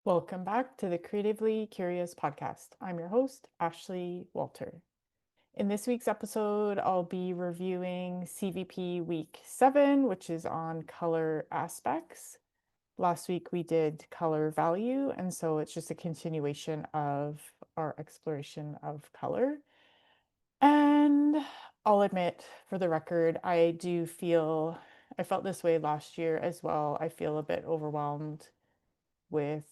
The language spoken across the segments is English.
Welcome back to the Creatively Curious podcast. I'm your host, Ashley Walter. In this week's episode, I'll be reviewing CVP Week 7, which is on color aspects. Last week we did color value, and so it's just a continuation of our exploration of color. And I'll admit, for the record, I felt this way last year as well. I feel a bit overwhelmed with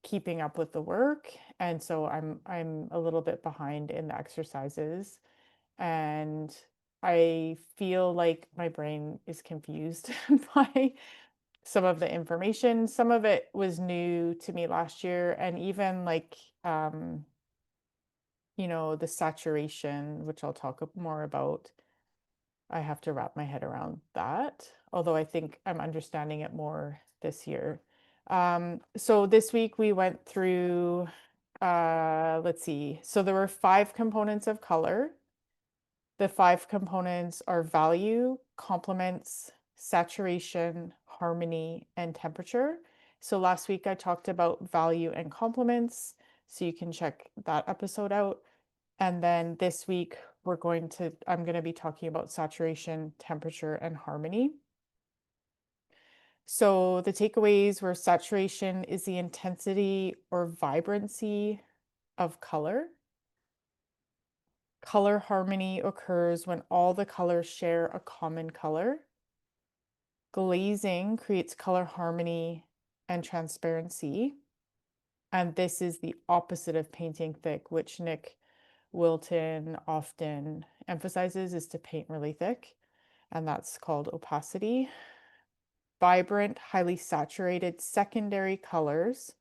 keeping up with the work, and so I'm a little bit behind in the exercises, and I feel like my brain is confused by some of the information. Some of it was new to me last year, and even like the saturation, which I'll talk more about. I have to wrap my head around that, although I think I'm understanding it more this year. So this week we went through, let's see. So there were 5 components of color. The 5 components are value, complements, saturation, harmony, and temperature. So last week I talked about value and complements, so you can check that episode out. And then this week I'm going to be talking about saturation, temperature, and harmony. So the takeaways were saturation is the intensity or vibrancy of color. Color harmony occurs when all the colors share a common color. Glazing creates color harmony and transparency. And this is the opposite of painting thick, which Nick Wilton often emphasizes is to paint really thick, and that's called opacity. Vibrant, highly saturated secondary colors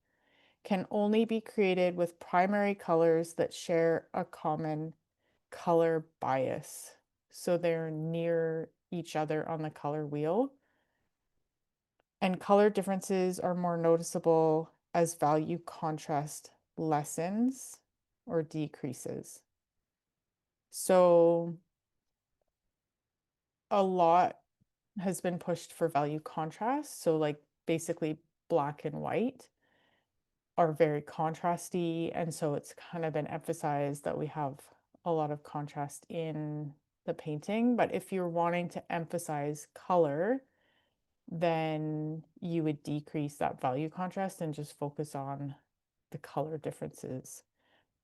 can only be created with primary colors that share a common color bias. So they're near each other on the color wheel. And color differences are more noticeable as value contrast lessens or decreases. So a lot has been pushed for value contrast. So like basically black and white are very contrasty. And so it's kind of been emphasized that we have a lot of contrast in the painting. But if you're wanting to emphasize color, then you would decrease that value contrast and just focus on the color differences.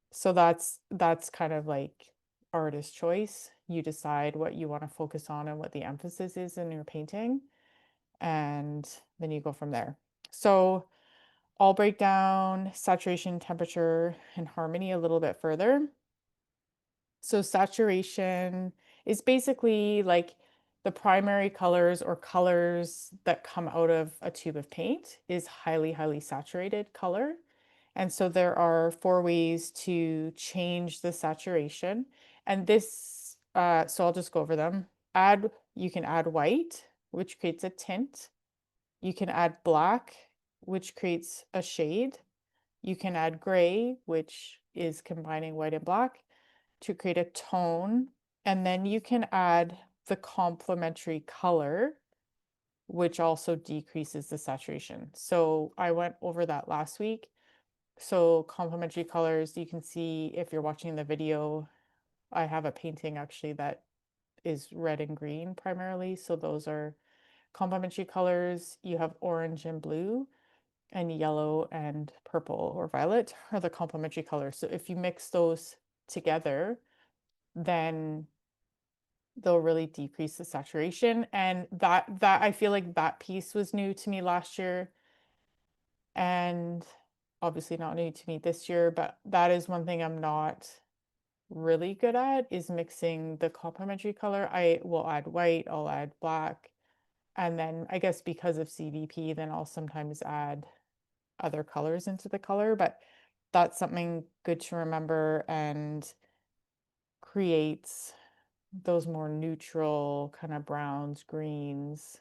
So that's kind of like artist choice. You decide what you want to focus on and what the emphasis is in your painting, and then you go from there. So I'll break down saturation, temperature, and harmony a little bit further. So saturation is basically like the primary colors or colors that come out of a tube of paint is highly, highly saturated color. And so there are 4 ways to change the saturation. And so I'll just go over them. You can add white, which creates a tint. You can add black, which creates a shade. You can add gray, which is combining white and black to create a tone. And then you can add the complementary color, which also decreases the saturation. So I went over that last week. So complementary colors, you can see if you're watching the video, I have a painting actually that is red and green primarily. So those are complementary colors. You have orange and blue, and yellow and purple or violet are the complementary colors. So if you mix those together, then they'll really decrease the saturation. And that I feel like that piece was new to me last year, and obviously not new to me this year, but that is one thing I'm not really good at is mixing the complementary color. I will add white, I'll add black, and then I guess because of CVP, then I'll sometimes add other colors into the color, but that's something good to remember and creates those more neutral kind of browns, greens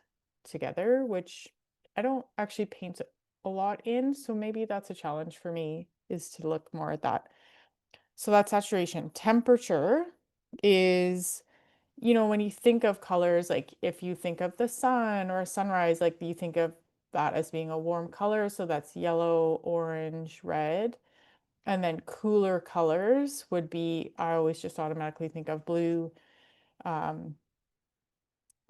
together, which I don't actually paint a lot in. So maybe that's a challenge for me is to look more at that. So that's saturation. Temperature is, when you think of colors, like if you think of the sun or a sunrise, like you think of that as being a warm color. So that's yellow, orange, red. And then cooler colors would be, I always just automatically think of blue, um,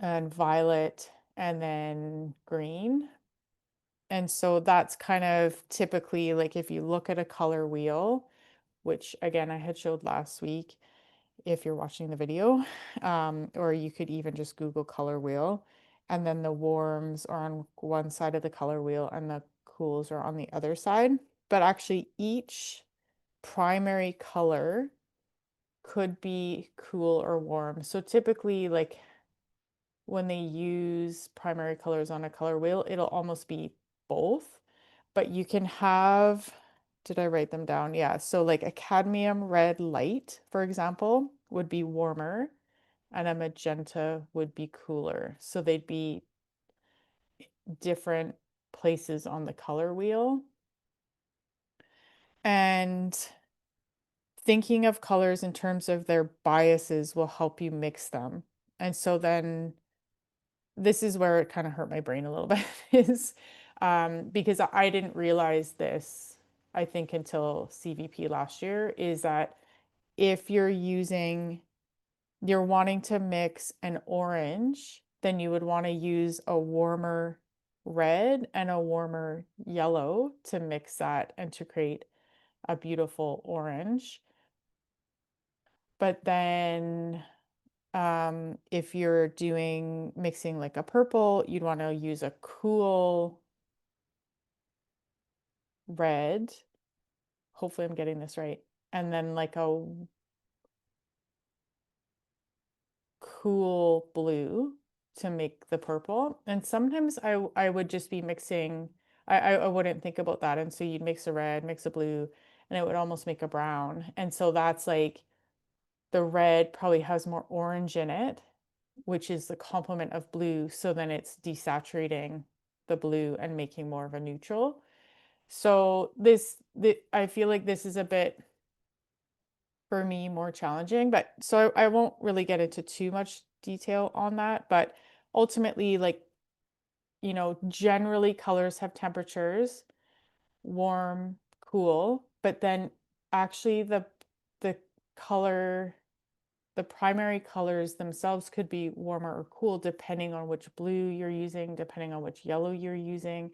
and violet, and then green. And so that's kind of typically like if you look at a color wheel, which again I had showed last week, if you're watching the video, or you could even just Google color wheel, and then the warms are on one side of the color wheel and the cools are on the other side. But actually, each primary color could be cool or warm. So typically, like when they use primary colors on a color wheel, it'll almost be both. But you can have, did I write them down? Yeah. So like a cadmium red light, for example, would be warmer and a magenta would be cooler. So they'd be different places on the color wheel. And thinking of colors in terms of their biases will help you mix them. And so then this is where it kind of hurt my brain a little bit is because I didn't realize this, I think, until CVP last year, is that if you're wanting to mix an orange, then you would want to use a warmer red and a warmer yellow to mix that and to create a beautiful orange. But then if you're doing mixing like a purple, you'd want to use a cool red. Hopefully I'm getting this right. And then like a cool blue to make the purple. And sometimes I would just be mixing, I wouldn't think about that. And so you'd mix a red, mix a blue, and it would almost make a brown. And so that's like the red probably has more orange in it, which is the complement of blue. So then it's desaturating the blue and making more of a neutral. So I feel like this is a bit for me more challenging, but so I won't really get into too much detail on that, but ultimately, like, generally colors have temperatures, warm, cool, but then actually the color the primary colors themselves could be warmer or cool depending on which blue you're using, depending on which yellow you're using,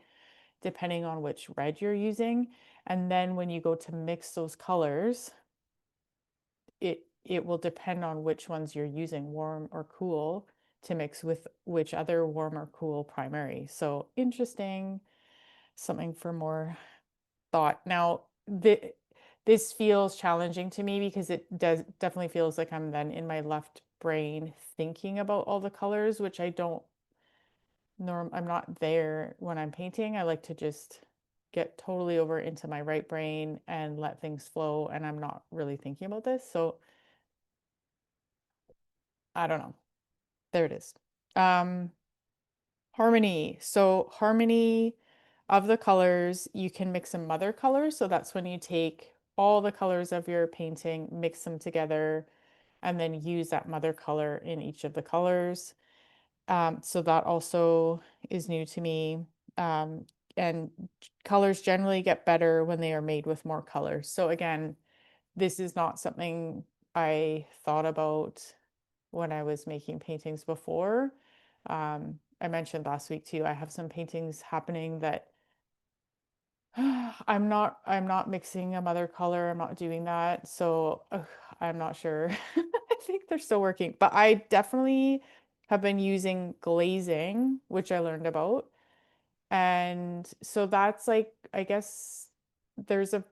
depending on which red you're using. And then when you go to mix those colors, it will depend on which ones you're using, warm or cool, to mix with which other warm or cool primary. So interesting, something for more thought. Now, this feels challenging to me because it does definitely feels like I'm then in my left brain thinking about all the colors, which I don't I'm not there when I'm painting. I like to just get totally over into my right brain and let things flow, and I'm not really thinking about this. So I don't know. There it is. Um, Harmony. So harmony of the colors, you can mix some mother colors. So that's when you take all the colors of your painting, mix them together, and then use that mother color in each of the colors. So that also is new to me. And colors generally get better when they are made with more colors. So again, this is not something I thought about when I was making paintings before. I mentioned last week too, I have some paintings happening that I'm not mixing a mother color. I'm not doing that. So I'm not sure. I think they're still working, but I definitely have been using glazing, which I learned about. And so that's like, I guess there's a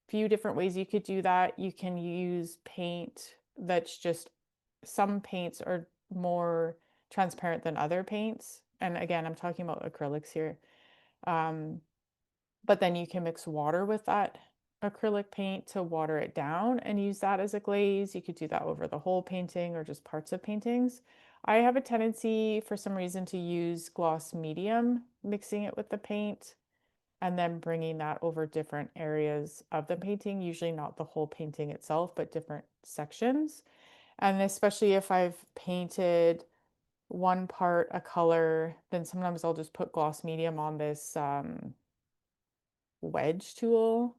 few different ways you could do that. You can use paint that's just, some paints are more transparent than other paints. And again, I'm talking about acrylics here. Um, but then you can mix water with that acrylic paint to water it down and use that as a glaze. You could do that over the whole painting or just parts of paintings. I have a tendency for some reason to use gloss medium, mixing it with the paint and then bringing that over different areas of the painting, usually not the whole painting itself, but different sections. And especially if I've painted one part a color, then sometimes I'll just put gloss medium on this wedge tool,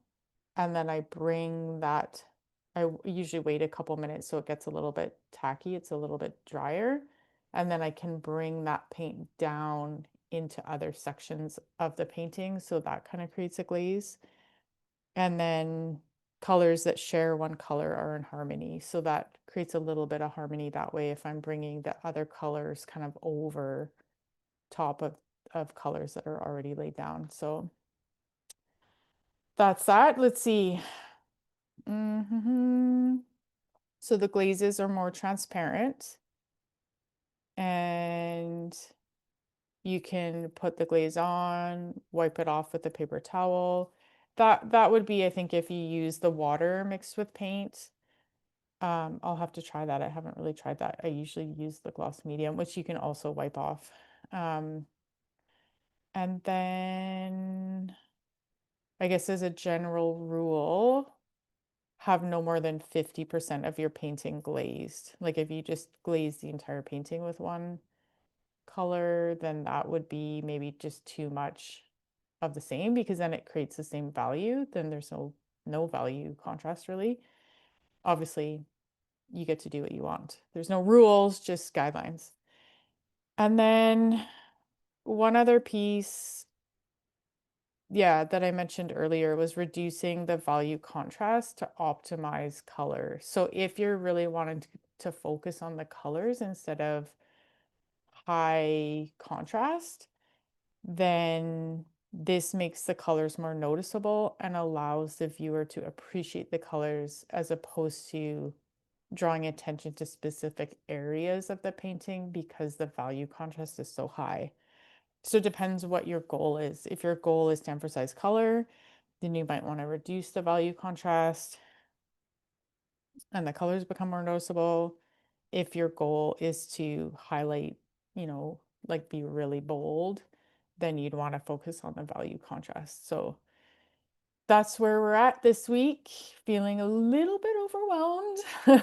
and then I bring that, usually wait a couple minutes so it gets a little bit tacky, it's a little bit drier, and then I can bring that paint down into other sections of the painting, so that kind of creates a glaze. And then colors that share one color are in harmony, so that creates a little bit of harmony that way if I'm bringing the other colors kind of over top of colors that are already laid down. So that's that. Let's see. So the glazes are more transparent, and you can put the glaze on, wipe it off with a paper towel. That would be, I think, if you use the water mixed with paint. I'll have to try that. I haven't really tried that. I usually use the gloss medium, which you can also wipe off. And then I guess as a general rule, have no more than 50% of your painting glazed. Like if you just glaze the entire painting with one color, then that would be maybe just too much of the same, because then it creates the same value. Then there's no value contrast really. Obviously, you get to do what you want. There's no rules, just guidelines. And then one other piece, yeah, that I mentioned earlier was reducing the value contrast to optimize color. So if you're really wanting to focus on the colors instead of high contrast, then this makes the colors more noticeable and allows the viewer to appreciate the colors as opposed to drawing attention to specific areas of the painting because the value contrast is so high. So it depends what your goal is. If your goal is to emphasize color, then you might want to reduce the value contrast and the colors become more noticeable. If your goal is to highlight, like be really bold, then you'd want to focus on the value contrast. So that's where we're at this week. Feeling a little bit overwhelmed,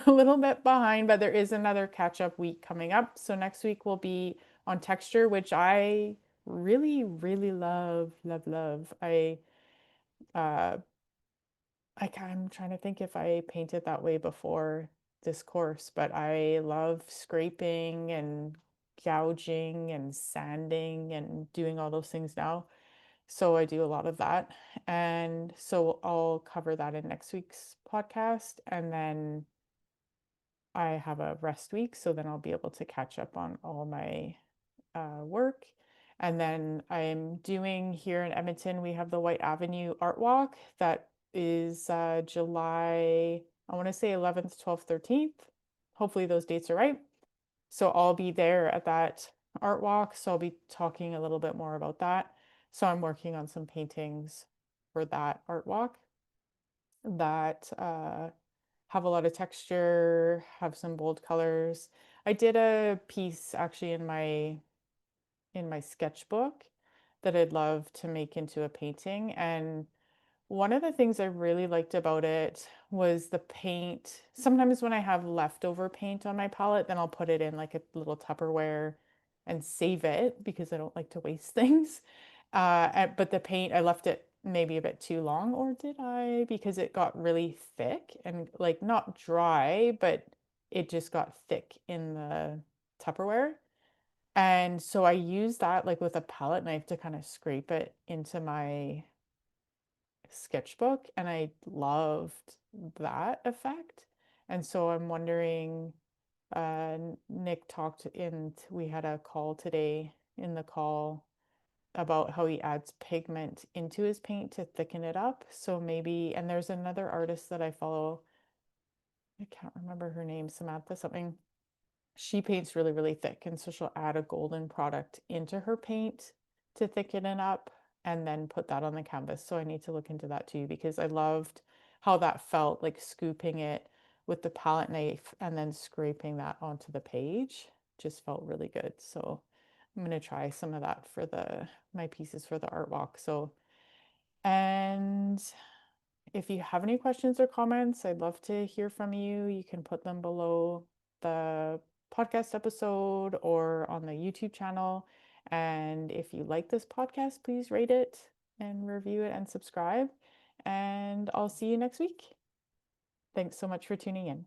a little bit behind, but there is another catch up week coming up. So next week will be on texture, which I really, really love, love, love. Uh, I'm trying to think if I painted that way before this course, but I love scraping and gouging and sanding and doing all those things now. So I do a lot of that. And so I'll cover that in next week's podcast. And then I have a rest week. So then I'll be able to catch up on all my work. And then I'm doing here in Edmonton, we have the White Avenue Art Walk that is July, I want to say 11th, 12th, 13th. Hopefully those dates are right. So I'll be there at that art walk. So I'll be talking a little bit more about that. So I'm working on some paintings for that art walk that have a lot of texture, have some bold colors. I did a piece actually in my sketchbook that I'd love to make into a painting. And one of the things I really liked about it was the paint. Sometimes when I have leftover paint on my palette, then I'll put it in like a little Tupperware and save it because I don't like to waste things. But the paint, I left it maybe a bit too long, or did I? Because it got really thick and like not dry, but it just got thick in the Tupperware. And so I use that like with a palette knife to kind of scrape it into my sketchbook, and I loved that effect. And so I'm wondering, Nick talked in, we had a call today in the call about how he adds pigment into his paint to thicken it up. So maybe, and there's another artist that I follow, I can't remember her name, Samantha something. She paints really, really thick. And so she'll add a golden product into her paint to thicken it up and then put that on the canvas. So I need to look into that too, because I loved how that felt, like scooping it with the palette knife and then scraping that onto the page. Just felt really good. So I'm going to try some of that for my pieces for the art walk. So, and if you have any questions or comments, I'd love to hear from you. You can put them below the podcast episode or on the YouTube channel. And if you like this podcast, please rate it and review it and subscribe. And I'll see you next week. Thanks so much for tuning in.